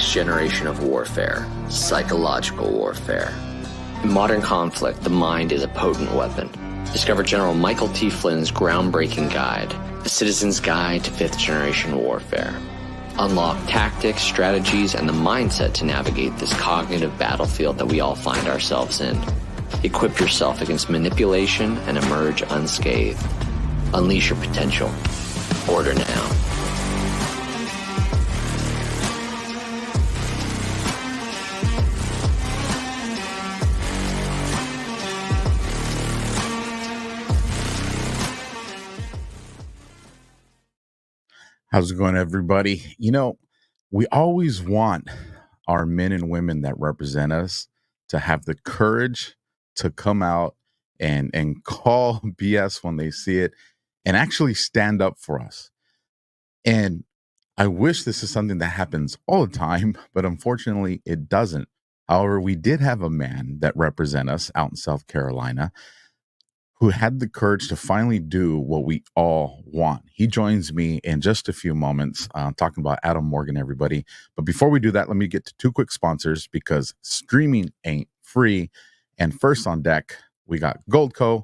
next generation of warfare, psychological warfare. In modern conflict, the mind is a potent weapon. Discover General Michael T. Flynn's groundbreaking guide, A Citizen's Guide to Fifth Generation Warfare. Unlock tactics, strategies, and the mindset to navigate this cognitive battlefield that we all find ourselves in. Equip yourself against manipulation and emerge unscathed. Unleash your potential. Order now. How's it going, everybody? You know, we always want our men and women that represent us to have the courage to come out and call BS when they see it and actually stand up for us. And I wish this is something that happens all the time, but unfortunately it doesn't. However, we did have a man that represent us out in South Carolina who had the courage to finally do what we all want. He joins me in just a few moments, talking about Adam Morgan, everybody. But before we do that, let me get to two quick sponsors because streaming ain't free. And first on deck, we got Goldco,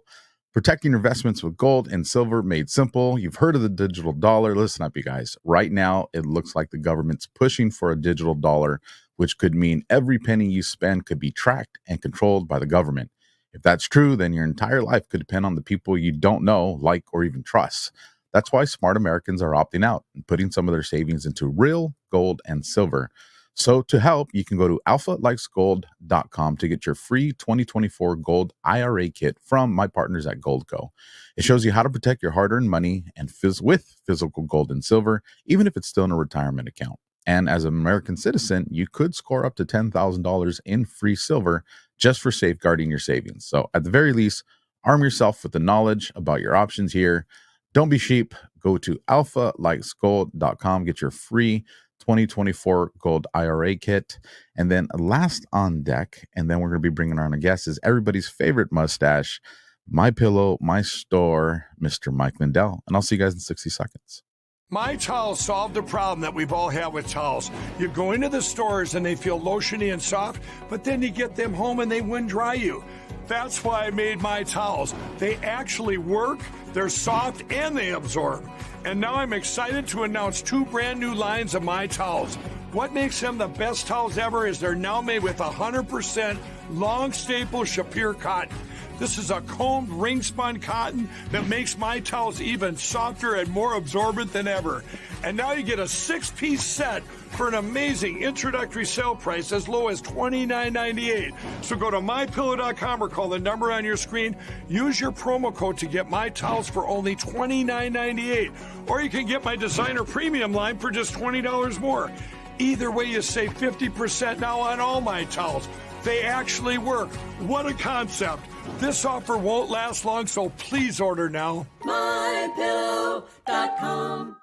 protecting your investments with gold and silver made simple. You've heard of the digital dollar. Listen up, you guys. Right now, it looks like the government's pushing for a digital dollar, which could mean every penny you spend could be tracked and controlled by the government. If that's true, then your entire life could depend on the people you don't know, like, or even trust. That's why smart Americans are opting out and putting some of their savings into real gold and silver. So to help, you can go to alphalikesgold.com to get your free 2024 gold IRA kit from my partners at Goldco. It shows you how to protect your hard-earned money and with physical gold and silver, even if it's still in a retirement account. And as an American citizen, you could score up to $10,000 in free silver just for safeguarding your savings. So at the very least, arm yourself with the knowledge about your options here. Don't be sheep. Go to alphalikesgold.com, get your free 2024 gold IRA kit. And then last on deck, and then we're going to be bringing on a guest, is everybody's favorite mustache, my pillow, my store, Mr. Mike Lindell. And I'll see you guys in 60 seconds. My Towels solved the problem that we've all had with towels. You go into the stores and they feel lotiony and soft, but then you get them home and they wind dry you. That's why I made My Towels. They actually work, they're soft, and they absorb. And now I'm excited to announce two brand new lines of My Towels. What makes them the best towels ever is they're now made with 100% long staple Shapir cotton. This is a combed ring spun cotton that makes My Towels even softer and more absorbent than ever. And now you get a 6-piece set for an amazing introductory sale price as low as $29.98. So go to mypillow.com or call the number on your screen. Use your promo code to get My Towels for only $29.98. Or you can get my designer premium line for just $20 more. Either way, you save 50% now on all My Towels. They actually work. What a concept. This offer won't last long, so please order now. MyPillow.com.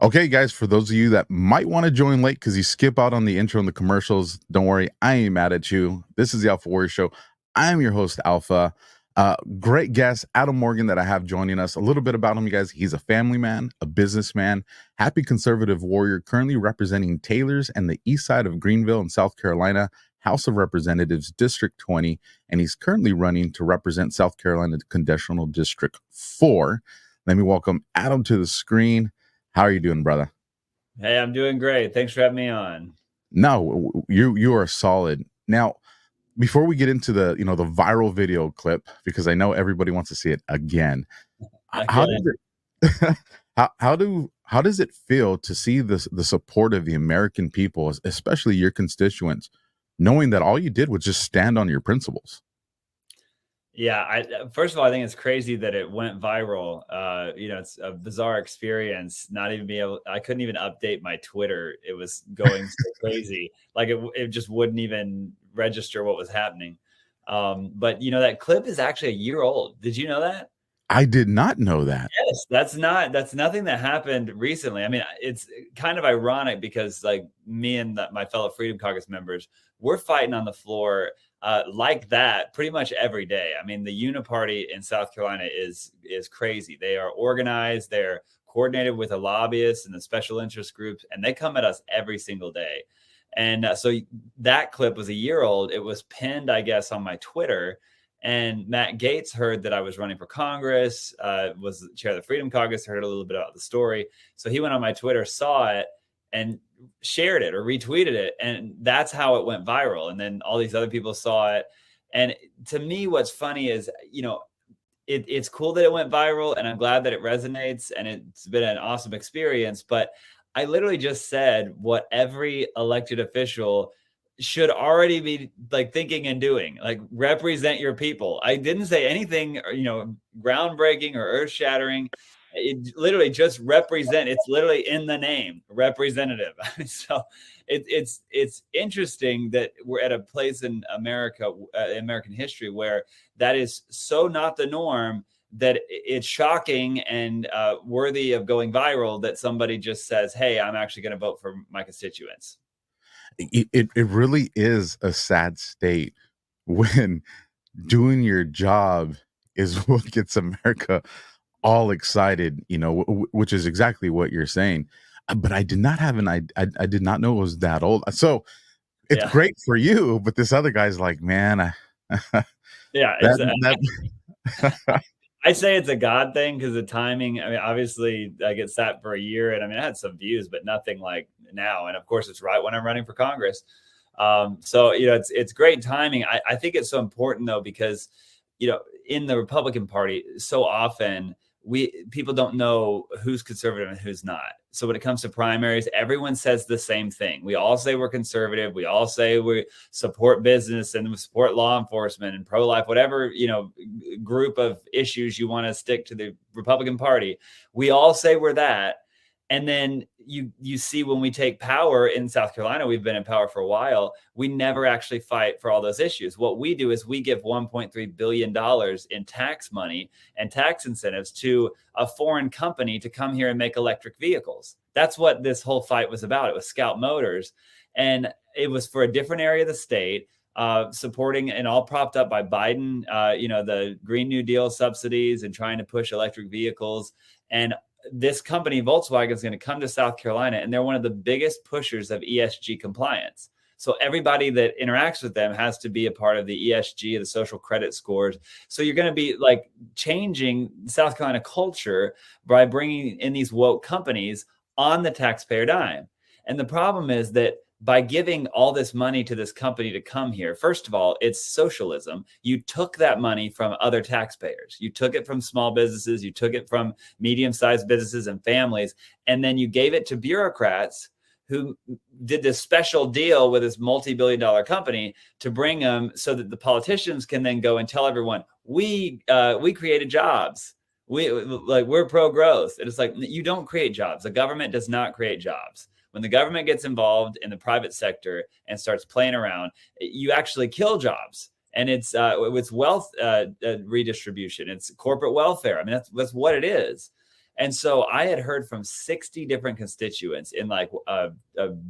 Okay, guys, for those of you that might want to join late because you skip out on the intro and the commercials, don't worry. I ain't mad at you. This is the Alpha Warrior Show. I'm your host, Alpha. Great guest, Adam Morgan, that I have joining us. A little bit about him, you guys. He's a family man, a businessman, happy conservative warrior, currently representing Taylors and the east side of Greenville in South Carolina, House of Representatives, District 20, and he's currently running to represent South Carolina Congressional District 4. Let me welcome Adam to the screen. How are you doing, brother? Hey, I'm doing great. Thanks for having me on. No, you are solid. Now, before we get into the the viral video clip, because I know everybody wants to see it again, how does it feel to see the support of the American people, especially your constituents, knowing that all you did was just stand on your principles? Yeah, first of all, I think it's crazy that it went viral. It's a bizarre experience. I couldn't even update my Twitter. It was going so crazy. Like it just wouldn't even register what was happening. But that clip is actually a year old. Did you know that? I did not know that. Yes, that's nothing that happened recently. I mean, it's kind of ironic because like me and my fellow Freedom Caucus members, we're fighting on the floor like that pretty much every day. I mean, the Uniparty in South Carolina is crazy. They are organized. They're coordinated with the lobbyists and the special interest groups, and they come at us every single day. And so that clip was a year old. It was pinned, I guess, on my Twitter. And Matt Gaetz heard that I was running for Congress, was the chair of the Freedom Caucus, heard a little bit about the story. So he went on my Twitter, saw it, and shared it or retweeted it. And that's how it went viral. And then all these other people saw it. And to me, what's funny is, it's cool that it went viral, and I'm glad that it resonates, and it's been an awesome experience. But I literally just said what every elected official should already be like thinking and doing, like represent your people. I didn't say anything, groundbreaking or earth shattering. It literally just represent. It's literally in the name, representative. So it's interesting that we're at a place in America, American history, where that is so not the norm that it's shocking and worthy of going viral that somebody just says, "Hey, I'm actually going to vote for my constituents." It really is a sad state when doing your job is what gets America all excited, which is exactly what you're saying. But I did not have I did not know it was that old. So it's great for you, but this other guy's like, man, I say it's a God thing because the timing. I mean, obviously, I get sat for a year, and I had some views, but nothing like now. And of course, it's right when I'm running for Congress. So it's great timing. I think it's so important though, because in the Republican Party, so often people don't know who's conservative and who's not. So when it comes to primaries, everyone says the same thing. We all say we're conservative. We all say we support business and we support law enforcement and pro-life, whatever, group of issues you want to stick to the Republican Party. We all say we're that. And then you see when we take power in South Carolina, we've been in power for a while, we never actually fight for all those issues. What we do is we give $1.3 billion in tax money and tax incentives to a foreign company to come here and make electric vehicles. That's what this whole fight was about. It was Scout Motors. And it was for a different area of the state, supporting, and all propped up by Biden, the Green New Deal subsidies and trying to push electric vehicles. And this company, Volkswagen, is going to come to South Carolina, and they're one of the biggest pushers of ESG compliance. So everybody that interacts with them has to be a part of the ESG, the social credit scores. So you're going to be like changing South Carolina culture by bringing in these woke companies on the taxpayer dime. And the problem is that by giving all this money to this company to come here, first of all, it's socialism. You took that money from other taxpayers. You took it from small businesses. You took it from medium-sized businesses and families. And then you gave it to bureaucrats who did this special deal with this multi-billion-dollar company to bring them so that the politicians can then go and tell everyone, we created jobs. We're pro-growth. And it's like, you don't create jobs. The government does not create jobs. When the government gets involved in the private sector and starts playing around, you actually kill jobs. And it's wealth redistribution. It's corporate welfare. I mean, that's what it is. And so I had heard from 60 different constituents in like a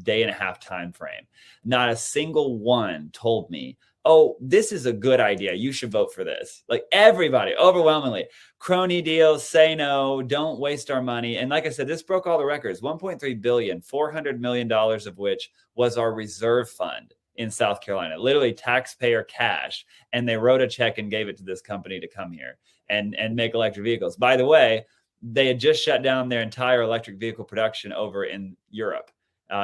day and a half time frame. Not a single one told me, oh, this is a good idea. You should vote for this. Like everybody, overwhelmingly, crony deals, say no, don't waste our money. And like I said, this broke all the records. 1.3 billion, $400 million of which was our reserve fund in South Carolina, literally taxpayer cash. And they wrote a check and gave it to this company to come here and make electric vehicles. By the way, they had just shut down their entire electric vehicle production over in Europe.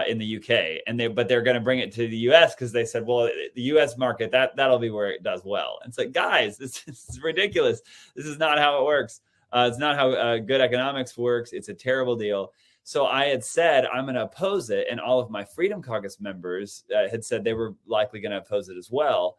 In the UK, but they're going to bring it to the US because they said, well, the US market, that'll be where it does well. And it's like, guys, this is ridiculous. This is not how it works. It's not how good economics works. It's a terrible deal. So I had said, I'm going to oppose it. And all of my Freedom Caucus members had said they were likely going to oppose it as well.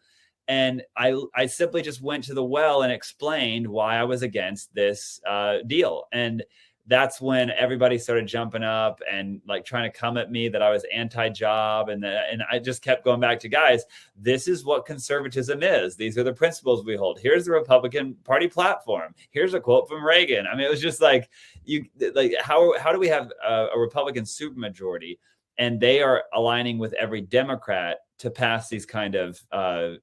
And I simply just went to the well and explained why I was against this deal. And that's when everybody started jumping up and like trying to come at me that I was anti-job. And I just kept going back to, guys, this is what conservatism is. These are the principles we hold. Here's the Republican Party platform. Here's a quote from Reagan. I mean, it was just like, how do we have a Republican supermajority and they are aligning with every Democrat to pass these kind of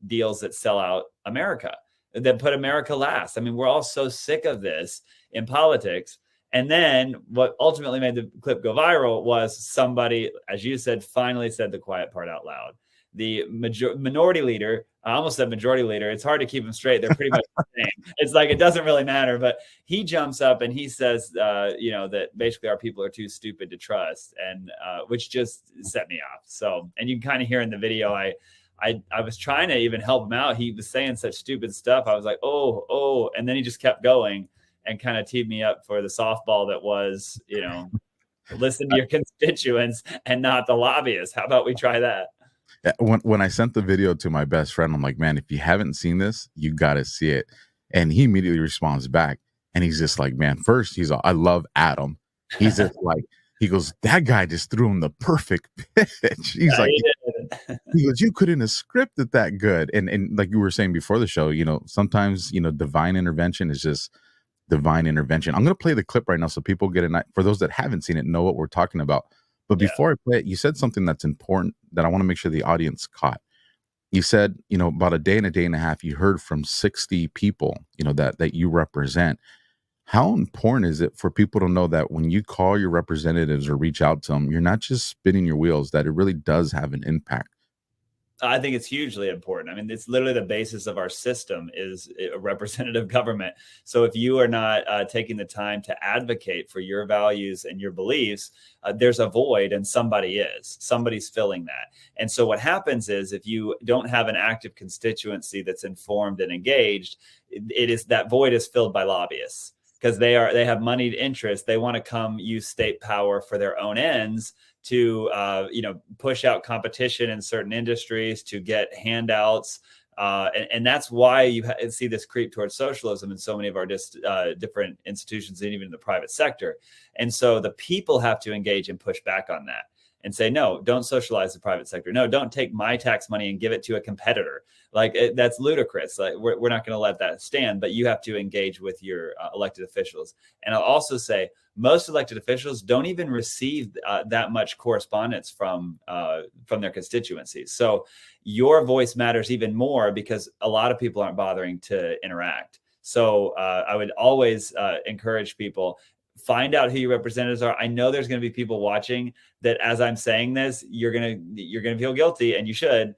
deals that sell out America, that put America last? I mean, we're all so sick of this in politics. And then what ultimately made the clip go viral was somebody, as you said, finally said the quiet part out loud. The minority leader, I almost said majority leader. It's hard to keep them straight. They're pretty much the same. It's like, it doesn't really matter, but he jumps up and he says, that basically our people are too stupid to trust, and which just set me off. So, and you can kind of hear in the video, I was trying to even help him out. He was saying such stupid stuff. I was like, oh, and then he just kept going and kind of teed me up for the softball that was, listen to your constituents and not the lobbyists. How about we try that? When I sent the video to my best friend, I'm like, man, if you haven't seen this, you got to see it. And he immediately responds back. And he's just like, man, first, I love Adam. He's just like, he goes, that guy just threw him the perfect pitch. He's like, he goes, you couldn't have scripted that good. And like you were saying before the show, sometimes, divine intervention is just divine intervention. I'm going to play the clip right now so people get it. For those that haven't seen it, know what we're talking about. But before I play it, you said something that's important that I want to make sure the audience caught. You said, about a day and a half, you heard from 60 people, that you represent. How important is it for people to know that when you call your representatives or reach out to them, you're not just spinning your wheels, that it really does have an impact? I think it's hugely important. I mean, it's literally the basis of our system is a representative government. So if you are not taking the time to advocate for your values and your beliefs, there's a void, and somebody's filling that. And so what happens is, if you don't have an active constituency that's informed and engaged, that void is filled by lobbyists, because they have moneyed interests. They want to come use state power for their own ends, to push out competition in certain industries, to get handouts, and that's why you see this creep towards socialism in so many of our different institutions, and even in the private sector. And so the people have to engage and push back on that and say, no, don't socialize the private sector. No, don't take my tax money and give it to a competitor. That's ludicrous. Like, we're not going to let that stand, but you have to engage with your elected officials. And I'll also say, most elected officials don't even receive that much correspondence from their constituencies. So your voice matters even more, because a lot of people aren't bothering to interact. So I would always encourage people, find out who your representatives are. I know there's going to be people watching that, as I'm saying this, you're going to feel guilty, and you should.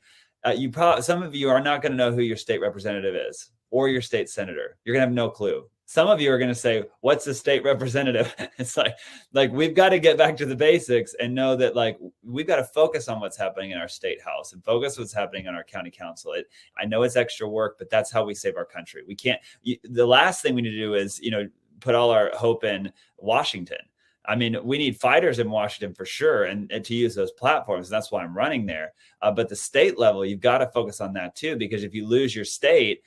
Some of you are not going to know who your state representative is or your state senator. You're going to have no clue. Some of you are going to say, what's a state representative? It's like we've got to get back to the basics and know that, like, we've got to focus on what's happening in our state house and focus what's happening in our county council. I know it's extra work, but that's how we save our country. We can't, the last thing we need to do is, put all our hope in Washington. I mean, we need fighters in Washington for sure, and to use those platforms. That's why I'm running there. But the state level, you've got to focus on that too, because if you lose your state,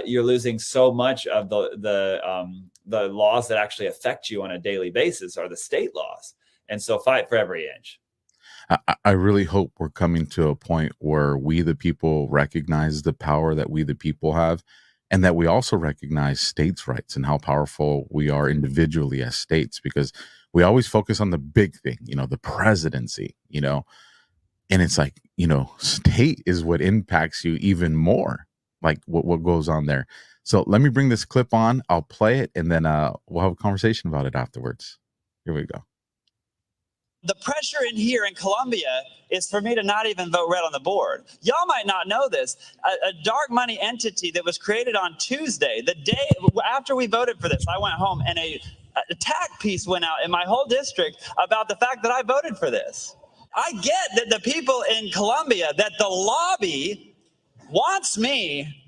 you're losing so much of the laws that actually affect you on a daily basis are the state laws. And so fight for every inch. I really hope we're coming to a point where we, the people, recognize the power that we, the people, have, and that we also recognize states' rights and how powerful we are individually as states, because we always focus on the big thing, the presidency, and it's like, state is what impacts you even more, like what goes on there. So let me bring this clip on. I'll play it, and then we'll have a conversation about it afterwards. Here we go. The pressure in here in Columbia is for me to not even vote red on the board. Y'all might not know this. A dark money entity that was created on Tuesday, the day after we voted for this, I went home and a attack piece went out in my whole district about the fact that I voted for this. I get that the people in Columbia, that the lobby wants me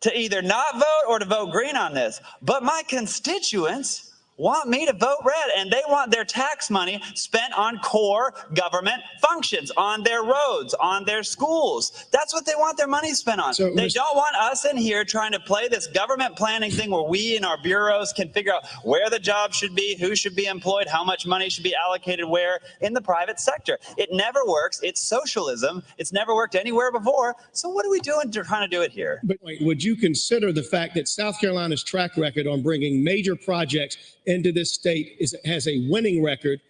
to either not vote or to vote green on this, but my constituents want me to vote red, and they want their tax money spent on core government functions, on their roads, on their schools. That's what they want their money spent on. So they don't want us in here trying to play this government planning thing where we and our bureaus can figure out where the job should be, who should be employed, how much money should be allocated where in the private sector. It never works. It's socialism. It's never worked anywhere before. So what are we doing trying to do it here? But would you consider the fact that South Carolina's track record on bringing major projects into this state has a winning record,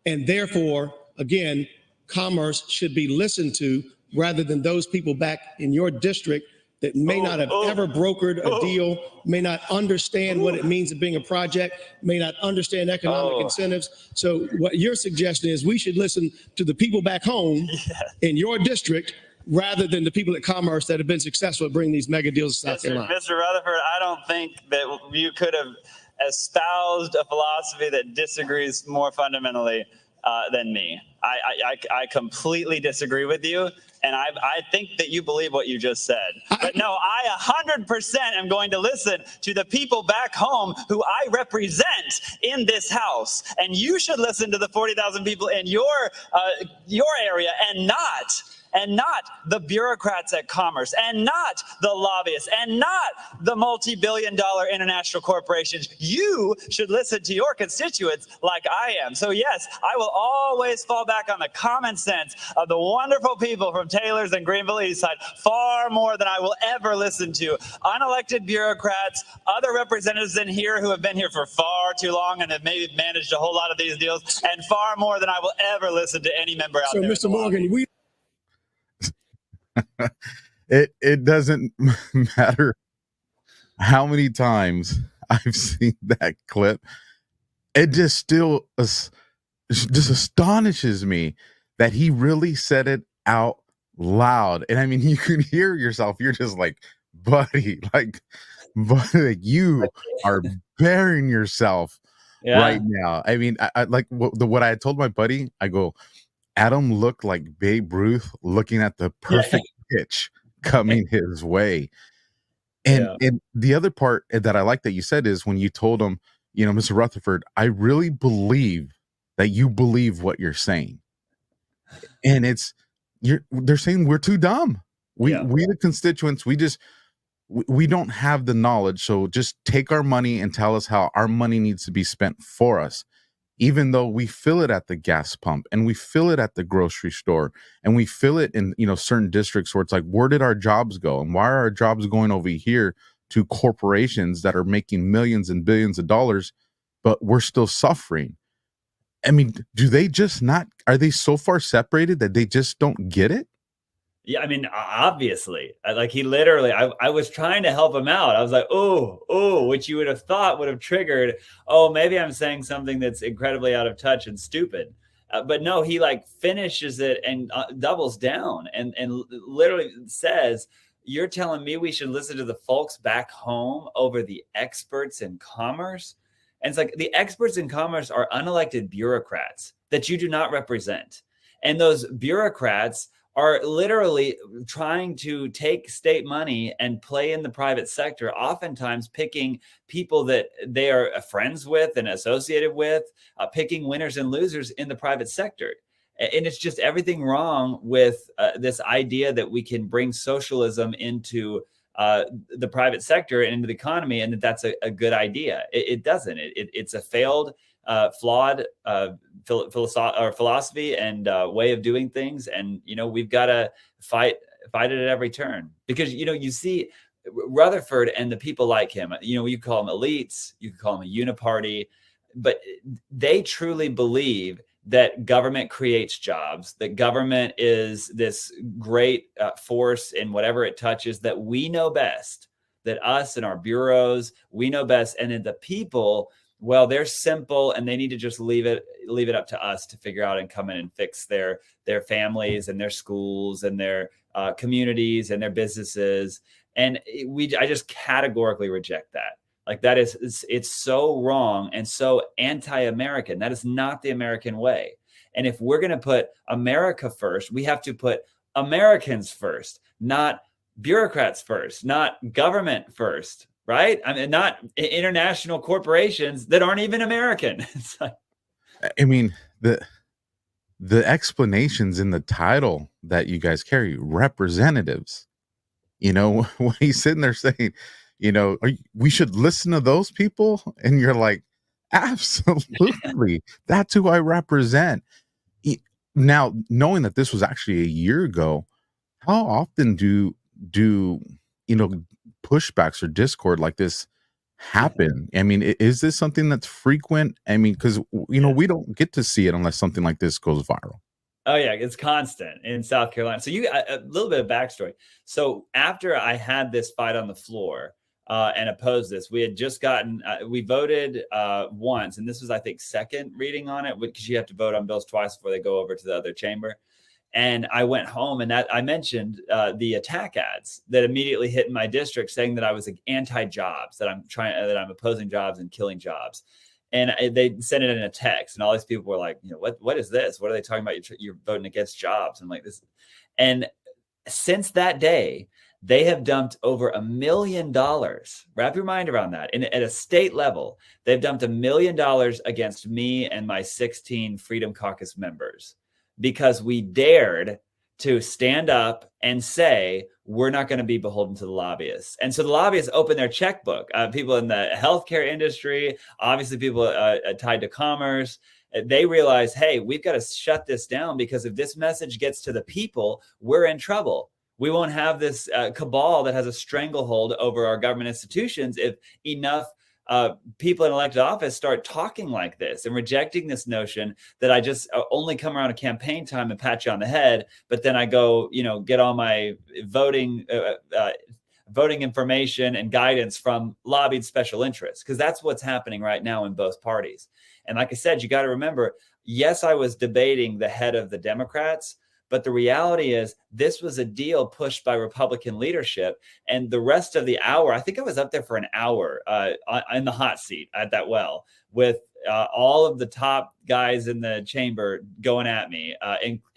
and therefore, again, commerce should be listened to rather than those people back in your district that may not have ever brokered a deal, may not understand what it means to being a project, may not understand economic incentives. So what your suggestion is, we should listen to the people back home in your district rather than the people at Commerce that have been successful at bringing these mega deals to South Carolina. Mr. Rutherford, I don't think that you could have espoused a philosophy that disagrees more fundamentally than me. I completely disagree with you, and I think that you believe what you just said. But no, I 100% am going to listen to the people back home who I represent in this house, and you should listen to the 40,000 people in your area, and not the bureaucrats at Commerce, and not the lobbyists, and not the multi-billion-dollar international corporations. You should listen to your constituents like I am. So yes, I will always fall back on the common sense of the wonderful people from Taylor's and Greenville Eastside, far more than I will ever listen to unelected bureaucrats, other representatives in here who have been here for far too long and have maybe managed a whole lot of these deals, and far more than I will ever listen to any member out there. So, Mr. Morgan, it doesn't matter how many times I've seen that clip. It just still just astonishes me that he really said it out loud. And I mean, you can hear yourself. You're just like, buddy, you are burying yourself right now. I mean, I like what I had told my buddy. I go, Adam looked like Babe Ruth looking at the perfect pitch coming his way. And the other part that I like that you said is when you told him, you know, Mr. Rutherford, I really believe that you believe what you're saying. And they're saying we're too dumb. We the constituents, we don't have the knowledge. So just take our money and tell us how our money needs to be spent for us. Even though we feel it at the gas pump and we feel it at the grocery store and we feel it in, you know, certain districts where it's like, where did our jobs go? And why are our jobs going over here to corporations that are making millions and billions of dollars, but we're still suffering? I mean, are they so far separated that they just don't get it? Yeah, I mean, obviously, like he literally, I was trying to help him out. I was like, oh, which you would have thought would have triggered, oh, maybe I'm saying something that's incredibly out of touch and stupid. But no, he like finishes it and doubles down and literally says, you're telling me we should listen to the folks back home over the experts in commerce? And it's like the experts in commerce are unelected bureaucrats that you do not represent. And those bureaucrats are literally trying to take state money and play in the private sector, oftentimes picking people that they are friends with and associated with, picking winners and losers in the private sector. And it's just everything wrong with this idea that we can bring socialism into the private sector and into the economy, and that's a good idea. It doesn't. It's a failed, flawed philosophy and way of doing things. And, you know, we've got to fight it at every turn because, you know, you see Rutherford and the people like him, you know, you call them elites, you could call them a uniparty, but they truly believe that government creates jobs, that government is this great force in whatever it touches, that we know best, that us and our bureaus, we know best. And then the people, well, they're simple and they need to just leave it up to us to figure out and come in and fix their families and their schools and their communities and their businesses. And I just categorically reject that. Like that it's so wrong and so anti-American. That is not the American way. And if we're going to put America first, we have to put Americans first, not bureaucrats first, not government first, right? I mean, not international corporations that aren't even American. It's like, I mean, the explanations in the title that you guys carry, representatives, you know, when he's sitting there saying, you know, we should listen to those people. And you're like, absolutely. That's who I represent. Now, knowing that this was actually a year ago, how often do you know, pushbacks or discord like this happen? I mean, is this something that's frequent? I mean, because, you know, we don't get to see it unless something like this goes viral. Oh yeah, it's constant in South Carolina. So a little bit of backstory. So after I had this fight on the floor and opposed this, we had just gotten we voted once, and this was I think second reading on it because you have to vote on bills twice before they go over to the other chamber. And I went home and that I mentioned the attack ads that immediately hit in my district saying that I was anti-jobs, that I'm opposing jobs and killing jobs. And they sent it in a text, and all these people were like, what is this? What are they talking about? You're voting against jobs. I'm like this. And since that day, they have dumped over $1 million. Wrap your mind around that. At a state level, they've dumped $1 million against me and my 16 Freedom Caucus members because we dared to stand up and say, we're not going to be beholden to the lobbyists. And so the lobbyists open their checkbook. People in the healthcare industry, obviously people tied to commerce, they realize, hey, we've got to shut this down because if this message gets to the people, we're in trouble. We won't have this cabal that has a stranglehold over our government institutions if enough people in elected office start talking like this and rejecting this notion that I just only come around a campaign time and pat you on the head, but then I go, get all my voting information and guidance from lobbied special interests, because that's what's happening right now in both parties. And like I said, you got to remember, yes, I was debating the head of the Democrats, but the reality is this was a deal pushed by Republican leadership. And the rest of the hour, I think I was up there for an hour in the hot seat at that well with all of the top guys in the chamber going at me.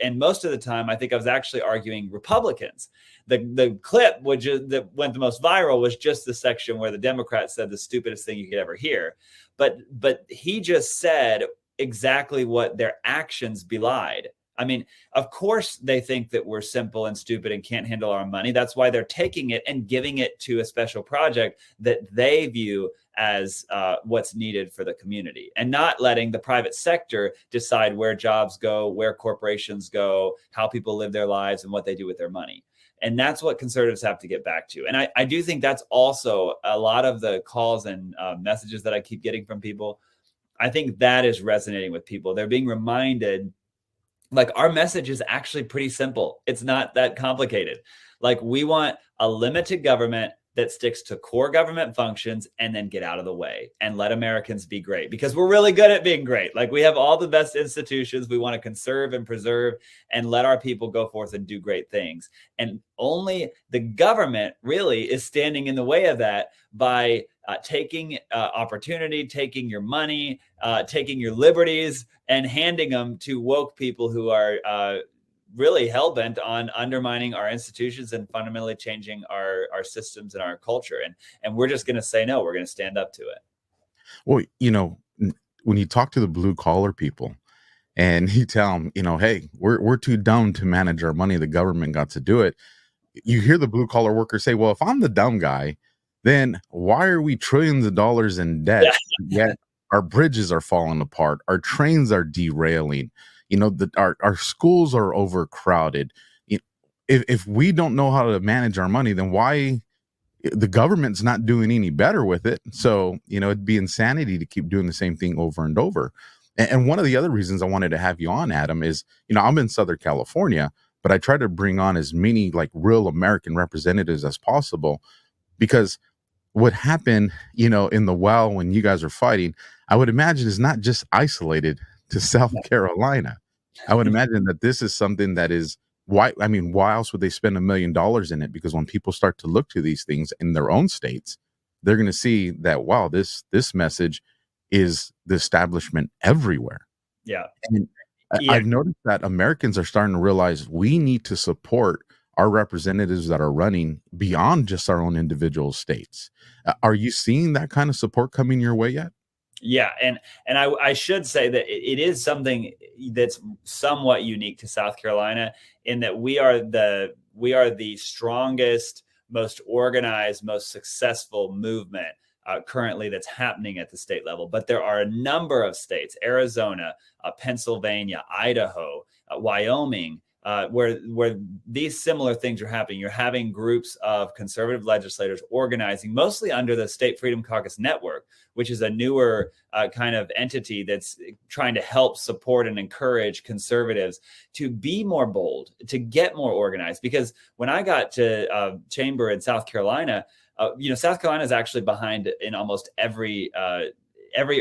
And most of the time, I think I was actually arguing Republicans. The clip that went the most viral was just the section where the Democrats said the stupidest thing you could ever hear. But he just said exactly what their actions belied. I mean, of course, they think that we're simple and stupid and can't handle our money. That's why they're taking it and giving it to a special project that they view as what's needed for the community, and not letting the private sector decide where jobs go, where corporations go, how people live their lives, and what they do with their money. And that's what conservatives have to get back to. And I do think that's also a lot of the calls and messages that I keep getting from people. I think that is resonating with people. They're being reminded, like, our message is actually pretty simple. It's not that complicated. Like, we want a limited government that sticks to core government functions and then get out of the way and let Americans be great, because we're really good at being great. Like, we have all the best institutions. We want to conserve and preserve and let our people go forth and do great things. And only the government really is standing in the way of that by taking opportunity, taking your money, taking your liberties, and handing them to woke people who are really hell-bent on undermining our institutions and fundamentally changing our systems and our culture. And we're just going to say no. We're going to stand up to it. Well, when you talk to the blue collar people and you tell them, hey, we're too dumb to manage our money, the government got to do it, you hear the blue collar workers say, well, if I'm the dumb guy, then why are we trillions of dollars in debt? Yeah. Yet our bridges are falling apart, our trains are derailing, our schools are overcrowded. If we don't know how to manage our money, then why the government's not doing any better with it? So, it'd be insanity to keep doing the same thing over and over. And one of the other reasons I wanted to have you on, Adam, is, I'm in Southern California, but I try to bring on as many like real American representatives as possible, because what happened, in the well when you guys are fighting, I would imagine is not just isolated to South Carolina. I would imagine that this is something that is why else would they spend $1 million in it? Because when people start to look to these things in their own states, they're going to see that, wow, this message is the establishment everywhere. Yeah. And I've noticed that Americans are starting to realize we need to support our representatives that are running beyond just our own individual states. Are you seeing that kind of support coming your way yet? Yeah, and I should say that it is something that's somewhat unique to South Carolina, in that we are the strongest, most organized, most successful movement currently that's happening at the state level. But there are a number of states: Arizona, Pennsylvania, Idaho, Wyoming, where these similar things are happening. You're having groups of conservative legislators organizing, mostly under the State Freedom Caucus Network, which is a newer kind of entity that's trying to help support and encourage conservatives to be more bold, to get more organized. Because when I got to chamber in South Carolina, South Carolina is actually behind in almost every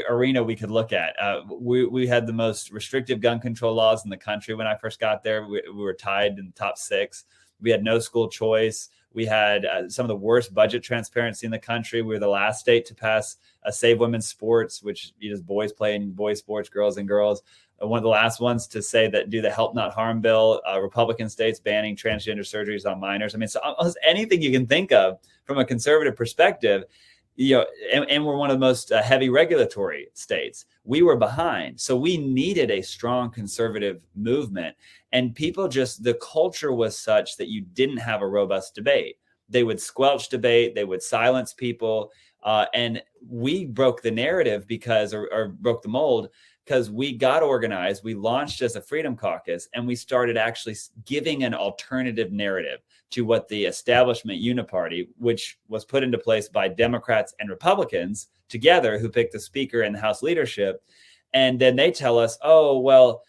arena we could look at. We had the most restrictive gun control laws in the country when I first got there. We were tied in the top 6. We had no school choice. We had some of the worst budget transparency in the country. We were the last state to pass Save Women's Sports, which boys playing boys sports, girls and girls. One of the last ones to say that do the Help Not Harm bill. Republican states banning transgender surgeries on minors. I mean, so almost anything you can think of from a conservative perspective, and we're one of the most heavy regulatory states. We were behind. So we needed a strong conservative movement. And people the culture was such that you didn't have a robust debate. They would squelch debate. They would silence people. And we broke the narrative or broke the mold because we got organized. We launched as a Freedom Caucus, and we started actually giving an alternative narrative to what the establishment uniparty, which was put into place by Democrats and Republicans together, who picked the speaker and the House leadership. And then they tell us, oh, well,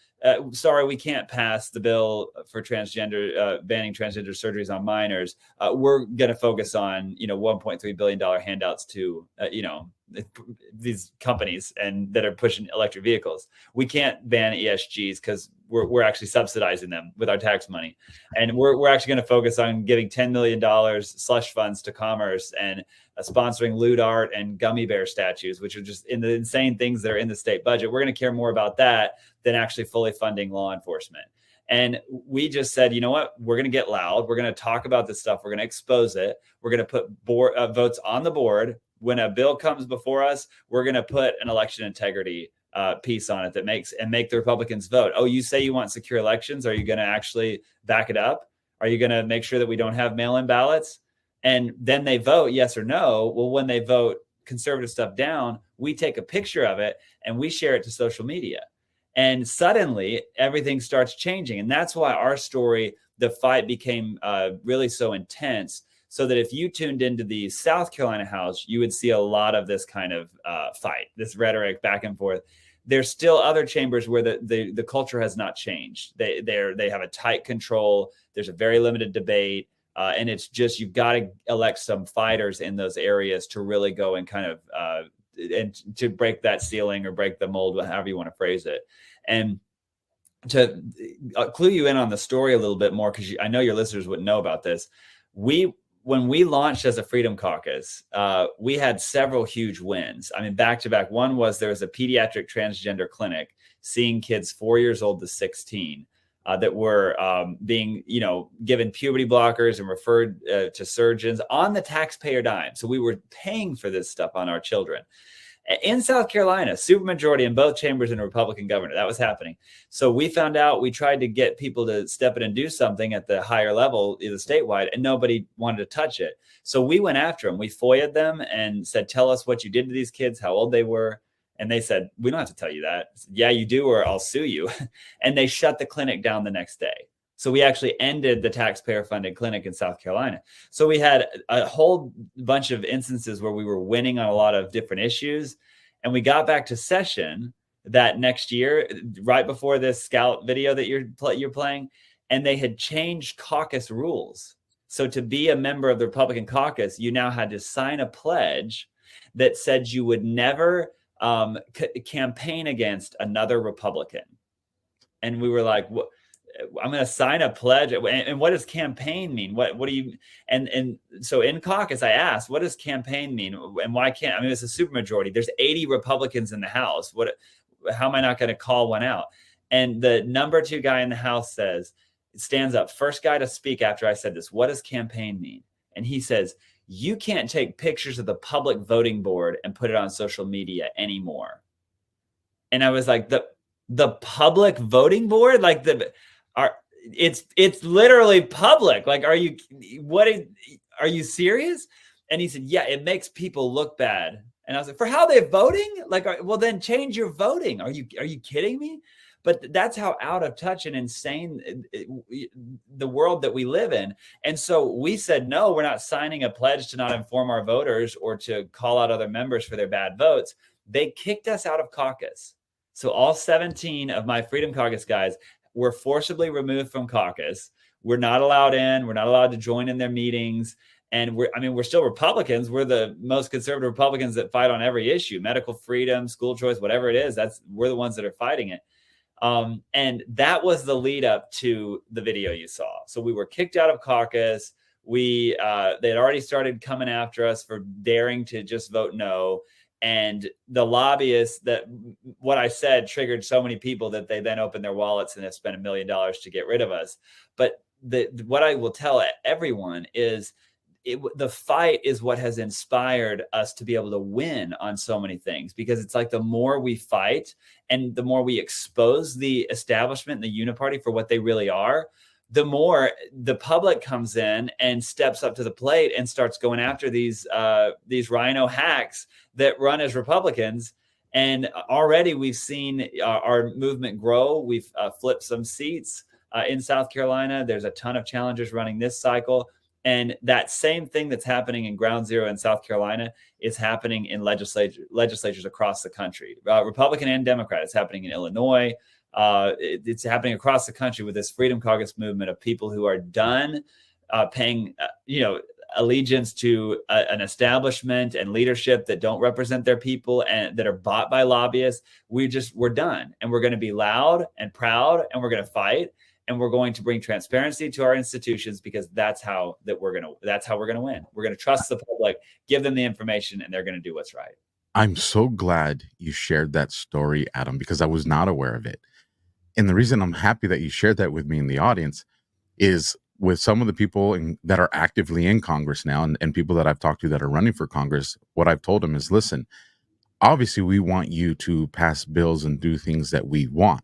sorry, we can't pass the bill for banning transgender surgeries on minors. We're going to focus on, $1.3 billion handouts to, these companies and that are pushing electric vehicles. We can't ban ESGs because we're actually subsidizing them with our tax money. And we're actually going to focus on giving $10 million slush funds to commerce and sponsoring lewd art and gummy bear statues, which are just in the insane things that are in the state budget. We're going to care more about that than actually fully funding law enforcement. And we just said, you know what, we're going to get loud. We're going to talk about this stuff. We're going to expose it. We're going to put votes on the board. When a bill comes before us, we're going to put an election integrity piece on it that make the Republicans vote. Oh, you say you want secure elections. Are you going to actually back it up? Are you going to make sure that we don't have mail-in ballots? And then they vote yes or no. Well, when they vote conservative stuff down, we take a picture of it and we share it to social media. And suddenly everything starts changing. And that's why our story, the fight became really so intense, so that if you tuned into the South Carolina House, you would see a lot of this kind of fight, this rhetoric back and forth. There's still other chambers where the culture has not changed. They have a tight control. There's a very limited debate. And it's just, you've got to elect some fighters in those areas to really go and kind of and to break that ceiling or break the mold, however you want to phrase it. And to clue you in on the story a little bit more, because I know your listeners wouldn't know about this. When we launched as a Freedom Caucus, we had several huge wins. I mean, back to back. One was there was a pediatric transgender clinic seeing kids 4 years old to 16 that were being, given puberty blockers and referred to surgeons on the taxpayer dime. So we were paying for this stuff on our children. In South Carolina, supermajority in both chambers and a Republican governor. That was happening. So we found out, we tried to get people to step in and do something at the higher level, either statewide, and nobody wanted to touch it. So we went after them. We FOIA'd them and said, tell us what you did to these kids, how old they were. And they said, we don't have to tell you that. I said, yeah, you do, or I'll sue you. And they shut the clinic down the next day. So we actually ended the taxpayer-funded clinic in South Carolina. So we had a whole bunch of instances where we were winning on a lot of different issues. And we got back to session that next year, right before this Scout video that you're playing, and they had changed caucus rules. So to be a member of the Republican caucus, you now had to sign a pledge that said you would never campaign against another Republican. And we were like, what? I'm going to sign a pledge. And what does campaign mean? What do you, and so in caucus, I asked, what does campaign mean? And why can't, I mean, it's a supermajority. There's 80 Republicans in the House. How am I not going to call one out? And the number 2 guy in the House stands up, first guy to speak after I said this, what does campaign mean? And he says, you can't take pictures of the public voting board and put it on social media anymore. And I was like, the public voting board, like it's literally public. Like, are you serious? And he said, yeah, it makes people look bad. And I was like, for how they're voting? Like, well, then change your voting. Are you kidding me? But that's how out of touch and insane the world that we live in. And so we said, no, we're not signing a pledge to not inform our voters or to call out other members for their bad votes. They kicked us out of caucus. So all 17 of my Freedom Caucus guys were forcibly removed from caucus. We're not allowed in. We're not allowed to join in their meetings. And we're still Republicans. We're the most conservative Republicans that fight on every issue, medical freedom, school choice, whatever it is. We're the ones that are fighting it. And that was the lead up to the video you saw. So we were kicked out of caucus. They had already started coming after us for daring to just vote no. And the lobbyists, that what I said triggered so many people that they then opened their wallets and have spent $1 million to get rid of us. But what I will tell everyone is the fight is what has inspired us to be able to win on so many things, because it's like the more we fight and the more we expose the establishment and the uniparty for what they really are, the more the public comes in and steps up to the plate and starts going after these rhino hacks that run as Republicans. And already we've seen our movement grow. We've flipped some seats in South Carolina. There's a ton of challengers running this cycle. And that same thing that's happening in Ground Zero in South Carolina is happening in legislatures across the country, Republican and Democrat. It's happening in Illinois. It's happening across the country with this Freedom Caucus movement of people who are done paying, allegiance to an establishment and leadership that don't represent their people and that are bought by lobbyists. We're done, and we're going to be loud and proud, and we're going to fight, and we're going to bring transparency to our institutions, because that's how we're going to win. We're going to trust the public, give them the information, and they're going to do what's right. I'm so glad you shared that story, Adam, because I was not aware of it. And the reason I'm happy that you shared that with me in the audience is with some of the people that are actively in Congress now, and people that I've talked to that are running for Congress, what I've told them is, listen, obviously we want you to pass bills and do things that we want.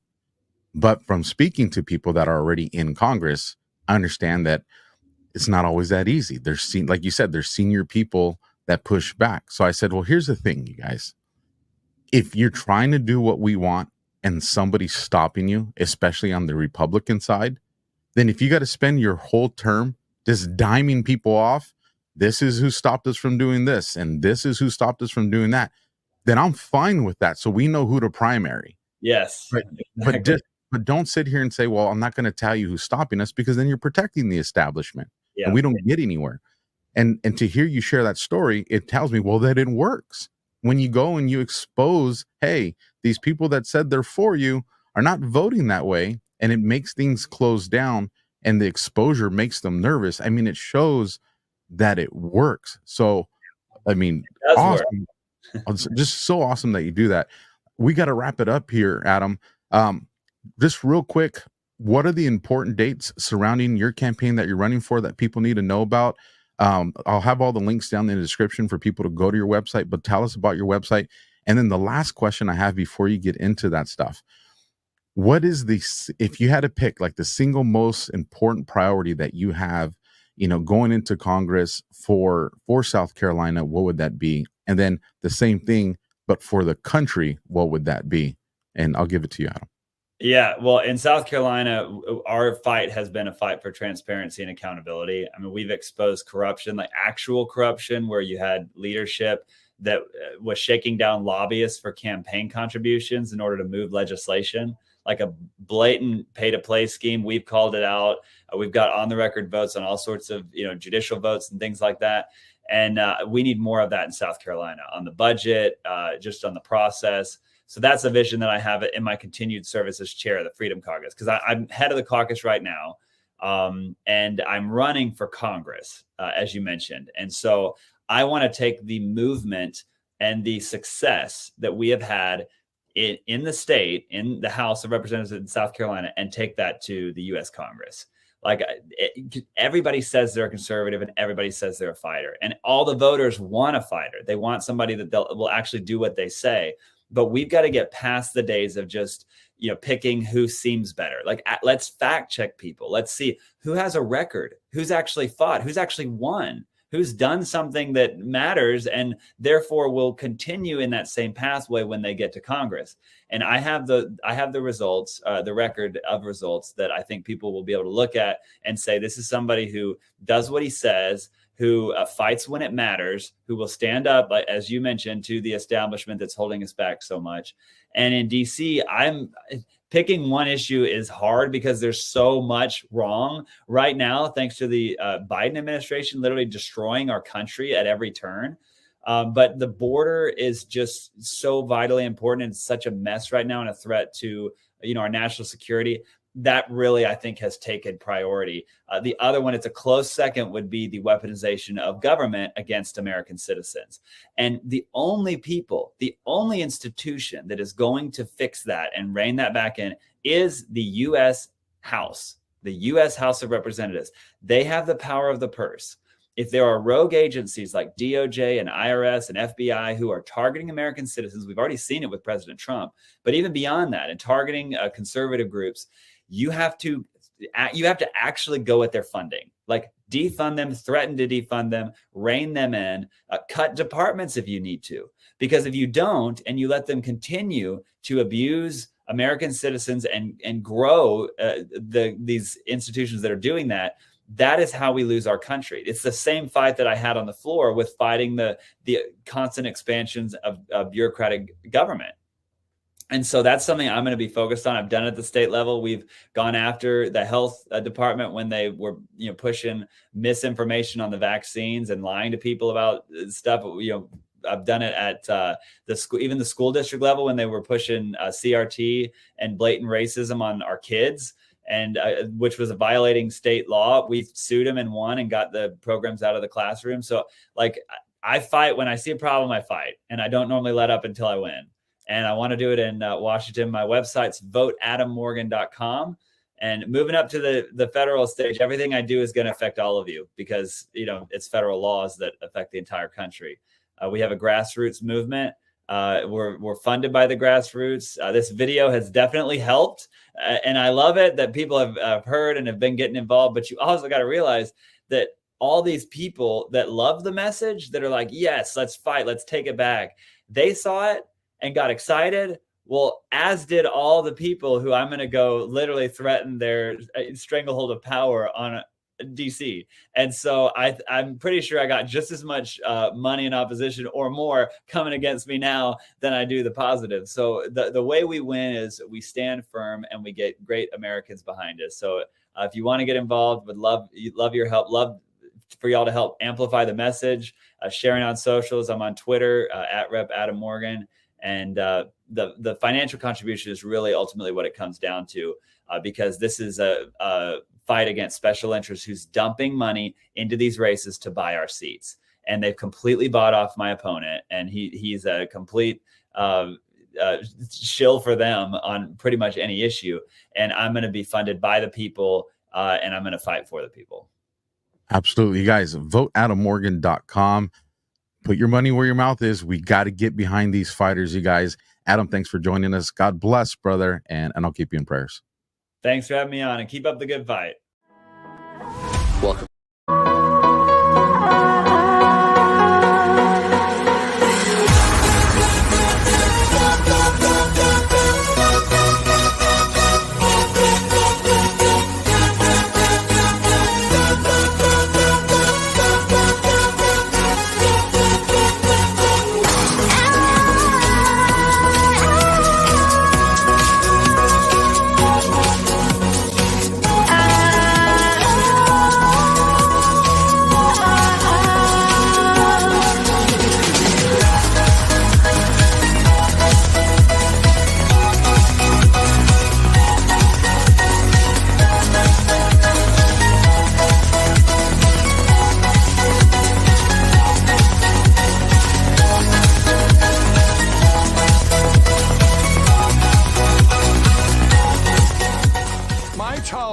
But from speaking to people that are already in Congress, I understand that it's not always that easy. Like you said, there's senior people that push back. So I said, well, here's the thing, you guys. If you're trying to do what we want and somebody's stopping you, especially on the Republican side, then if you got to spend your whole term just diming people off, this is who stopped us from doing this, and this is who stopped us from doing that, then I'm fine with that. So we know who to primary. Yes. But don't sit here and say, well, I'm not going to tell you who's stopping us, because then you're protecting the establishment. Yeah. And we don't get anywhere. And to hear you share that story, it tells me, well, that it works. When you go and you expose, hey, these people that said they're for you are not voting that way, and it makes things close down, and the exposure makes them nervous. I mean, it shows that it works. So, I mean, awesome. It's just so awesome that you do that. We got to wrap it up here, Adam. Just real quick, what are the important dates surrounding your campaign that you're running for that people need to know about? I'll have all the links down in the description for people to go to your website, but tell us about your website. And then the last question I have before you get into that stuff, what is if you had to pick like the single most important priority that you have, going into Congress for South Carolina, what would that be? And then the same thing, but for the country, what would that be? And I'll give it to you, Adam. Yeah, well, in South Carolina, our fight has been a fight for transparency and accountability. I mean, we've exposed corruption, like actual corruption, where you had leadership that was shaking down lobbyists for campaign contributions in order to move legislation, like a blatant pay-to-play scheme. We've called it out. We've got on-the-record votes on all sorts of, judicial votes and things like that. And we need more of that in South Carolina on the budget, just on the process. So that's a vision that I have in my continued service as chair of the Freedom Caucus, because I'm head of the caucus right now, and I'm running for Congress, as you mentioned. And so I want to take the movement and the success that we have had in the state, in the House of Representatives in South Carolina, and take that to the U.S. Congress. Like everybody says they're a conservative and everybody says they're a fighter, and all the voters want a fighter. They want somebody that will actually do what they say. But we've got to get past the days of just, picking who seems better. Like, let's fact check people. Let's see who has a record, who's actually fought, who's actually won, who's done something that matters and therefore will continue in that same pathway when they get to Congress. And I have the results, the record of results that I think people will be able to look at and say, this is somebody who does what he says, who fights when it matters, who will stand up, as you mentioned, to the establishment that's holding us back so much. And in DC, picking one issue is hard because there's so much wrong right now, thanks to the Biden administration literally destroying our country at every turn. But the border is just so vitally important. It's such a mess right now and a threat to, our national security. That really, I think, has taken priority. The other one, it's a close second, would be the weaponization of government against American citizens. And the only institution that is going to fix that and rein that back in is the U.S. House, the U.S. House of Representatives. They have the power of the purse. If there are rogue agencies like DOJ and IRS and FBI who are targeting American citizens, we've already seen it with President Trump, but even beyond that, and targeting conservative groups, you have to actually go at their funding, like defund them, threaten to defund them, rein them in, cut departments if you need to. Because if you don't, and you let them continue to abuse American citizens and grow these institutions that are doing that, that is how we lose our country. It's the same fight that I had on the floor with fighting the constant expansions of bureaucratic government. And so that's something I'm going to be focused on. I've done it at the state level. We've gone after the health department when they were, pushing misinformation on the vaccines and lying to people about stuff. I've done it at even the school district level when they were pushing CRT and blatant racism on our kids, and which was violating state law. We sued them and won and got the programs out of the classroom. So I fight when I see a problem, I fight, and I don't normally let up until I win. And I want to do it in Washington. My website's voteadammorgan.com. And moving up to the federal stage, everything I do is going to affect all of you because, it's federal laws that affect the entire country. We have a grassroots movement. We're funded by the grassroots. This video has definitely helped. And I love it that people have heard and have been getting involved. But you also got to realize that all these people that love the message, that are like, yes, let's fight, let's take it back, they saw it and got excited. Well, as did all the people who I'm going to go literally threaten their stranglehold of power on DC. And so I'm pretty sure I got just as much money in opposition or more coming against me now than I do the positive. So the way we win is we stand firm and we get great Americans behind us. So if you want to get involved, would love your help, love for y'all to help amplify the message, sharing on socials. I'm on Twitter at Rep Adam Morgan. And the financial contribution is really ultimately what it comes down to, because this is a fight against special interests who's dumping money into these races to buy our seats. And they've completely bought off my opponent. And he's a complete shill for them on pretty much any issue. And I'm going to be funded by the people, and I'm going to fight for the people. Absolutely. You guys, voteadammorgan.com. Put your money where your mouth is. We got to get behind these fighters, you guys. Adam, thanks for joining us. God bless, brother, and I'll keep you in prayers. Thanks for having me on, and keep up the good fight. Welcome.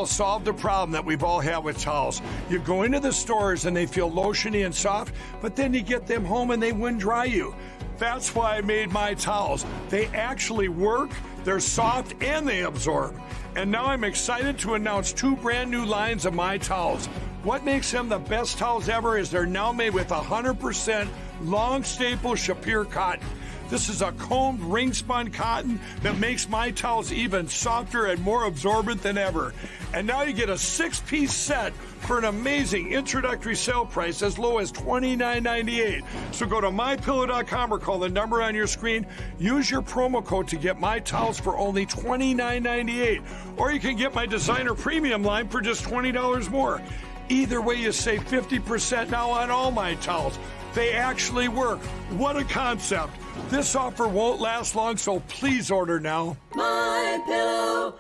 Solve the problem that we've all had with towels. You go into the stores and they feel lotiony and soft, but then you get them home and they wind dry you. That's why I made my towels. They actually work, they're soft, and they absorb. And now I'm excited to announce 2 brand new lines of my towels. What makes them the best towels ever is they're now made with 100% long staple Shapir cotton. This is a combed ring spun cotton that makes my towels even softer and more absorbent than ever. And now you get a 6-piece set for an amazing introductory sale price as low as $29.98. So go to mypillow.com or call the number on your screen. Use your promo code to get my towels for only $29.98. Or you can get my designer premium line for just $20 more. Either way, you save 50% now on all my towels. They actually work. What a concept. This offer won't last long, so please order now. mypillow.com